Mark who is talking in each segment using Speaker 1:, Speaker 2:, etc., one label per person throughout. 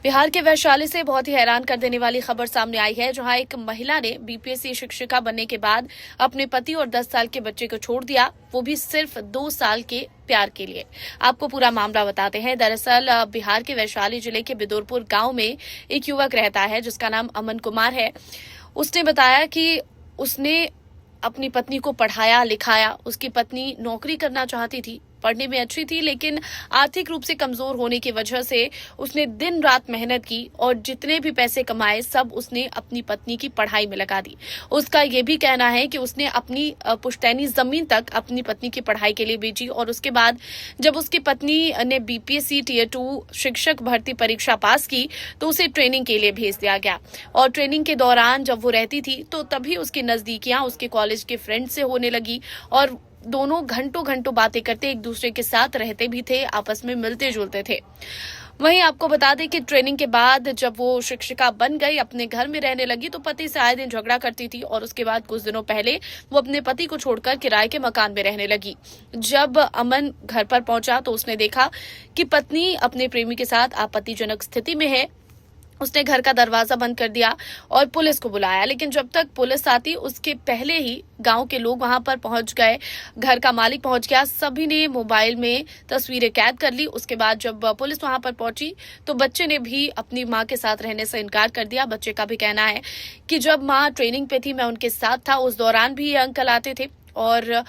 Speaker 1: बिहार के वैशाली से बहुत ही हैरान कर देने वाली खबर सामने आई है, जहां एक महिला ने बीपीएससी शिक्षिका बनने के बाद अपने पति और 10 साल के बच्चे को छोड़ दिया, वो भी सिर्फ 2 साल के प्यार के लिए। आपको पूरा मामला बताते हैं। दरअसल बिहार के वैशाली जिले के बिदुरपुर गांव में एक युवक रहता है जिसका नाम अमन कुमार है। उसने बताया कि उसने अपनी पत्नी को पढ़ाया लिखाया। उसकी पत्नी नौकरी करना चाहती थी, पढ़ने में अच्छी थी, लेकिन आर्थिक रूप से कमजोर होने की वजह से उसने दिन रात मेहनत की और जितने भी पैसे कमाए सब उसने अपनी पत्नी की पढ़ाई में लगा दी। उसका ये भी कहना है कि उसने अपनी पुश्तैनी जमीन तक अपनी पत्नी की पढ़ाई के लिए बेची और उसके बाद जब उसकी पत्नी ने बीपीएससी टियर 2 शिक्षक भर्ती परीक्षा पास की तो उसे ट्रेनिंग के लिए भेज दिया गया। और ट्रेनिंग के दौरान जब वो रहती थी तो तभी उसकी नजदीकियां उसके कॉलेज के फ्रेंड से होने लगी और दोनों घंटों घंटों बातें करते, एक दूसरे के साथ रहते भी थे, आपस में मिलते जुलते थे। वहीं आपको बता दें कि ट्रेनिंग के बाद जब वो शिक्षिका बन गई, अपने घर में रहने लगी, तो पति से आए दिन झगड़ा करती थी और उसके बाद कुछ दिनों पहले वो अपने पति को छोड़कर किराए के मकान में रहने लगी। जब अमन घर पर पहुंचा तो उसने देखा कि पत्नी अपने प्रेमी के साथ आपत्तिजनक स्थिति में है। उसने घर का दरवाजा बंद कर दिया और पुलिस को बुलाया, लेकिन जब तक पुलिस आती उसके पहले ही गांव के लोग वहां पर पहुंच गए। घर का मालिक पहुंच गया, सभी ने मोबाइल में तस्वीरें कैद कर ली। उसके बाद जब पुलिस वहां पर पहुंची तो बच्चे ने भी अपनी मां के साथ रहने से इनकार कर दिया। बच्चे का भी कहना है कि जब मां ट्रेनिंग पे थी मैं उनके साथ था, उस दौरान भी ये अंकल आते थे और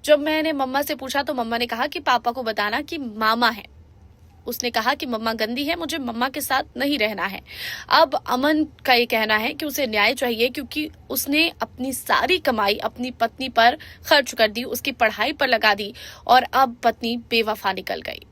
Speaker 1: जब मैंने मम्मा से पूछा तो मम्मा ने कहा कि पापा को बताना कि मामा है। उसने कहा कि मम्मा गंदी है, मुझे मम्मा के साथ नहीं रहना है। अब अमन का ये कहना है कि उसे न्याय चाहिए क्योंकि उसने अपनी सारी कमाई अपनी पत्नी पर खर्च कर दी, उसकी पढ़ाई पर लगा दी और अब पत्नी बेवफा निकल गई।